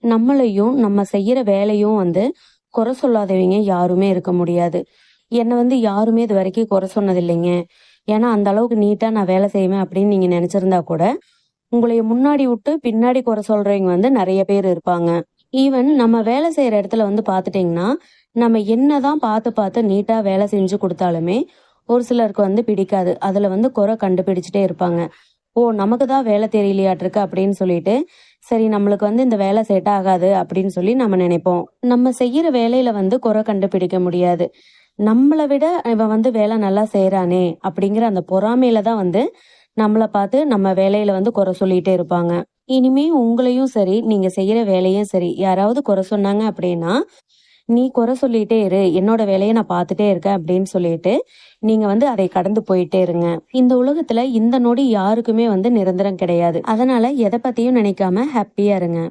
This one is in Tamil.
நம்மளையும் நம்ம செய்யற வேலையும் குறை சொல்லாதவங்க யாருமே இருக்க முடியாது. என்னை யாருமே இது வரைக்கும் குறை சொன்னது இல்லைங்க. ஏன்னா அந்த அளவுக்கு நீட்டா நான் வேலை செய்வேன் அப்படின்னு நீங்க நினைச்சிருந்தா கூட, உங்களைய முன்னாடி விட்டு பின்னாடி குறை சொல்றவங்க நிறைய பேர் இருப்பாங்க. ஈவன் நம்ம வேலை செய்யற இடத்துல பாத்துட்டீங்கன்னா, நம்ம என்னதான் பார்த்து பார்த்து நீட்டா வேலை செஞ்சு கொடுத்தாலுமே ஒரு சிலருக்கு பிடிக்காது. அதுல குறை கண்டுபிடிச்சிட்டே இருப்பாங்க. ஓ, நமக்கு தான் வேலை தெரியலையாட்டிருக்கு அப்படின்னு சொல்லிட்டு, சரி நம்மளுக்கு இந்த வேலை செட் ஆகாது அப்படின்னு சொல்லி நம்ம நினைப்போம். நம்ம செய்யற வேலையில குறை கண்டுபிடிக்க முடியாது. நம்மளை விட இவன் வேலை நல்லா செய்யறானே அப்படிங்கிற அந்த பொறாமையில தான் நம்மளை பார்த்து நம்ம வேலையில குறை சொல்லிட்டே இருப்பாங்க. இனிமே உங்களையும் சரி, நீங்க செய்யற வேலையும் சரி, யாராவது குறை சொன்னாங்க அப்படின்னா, நீ குறை சொல்லிட்டே இரு, என்னோட வேலையை நான் பார்த்துட்டே இருக்கேன் அப்படின்னு சொல்லிட்டு நீங்க அதை கடந்து போயிட்டே இருங்க. இந்த உலகத்துல இந்த நொடி யாருக்குமே நிரந்தரம் கிடையாது. அதனால எதை பத்தியும் நினைக்காம ஹாப்பியா இருங்க.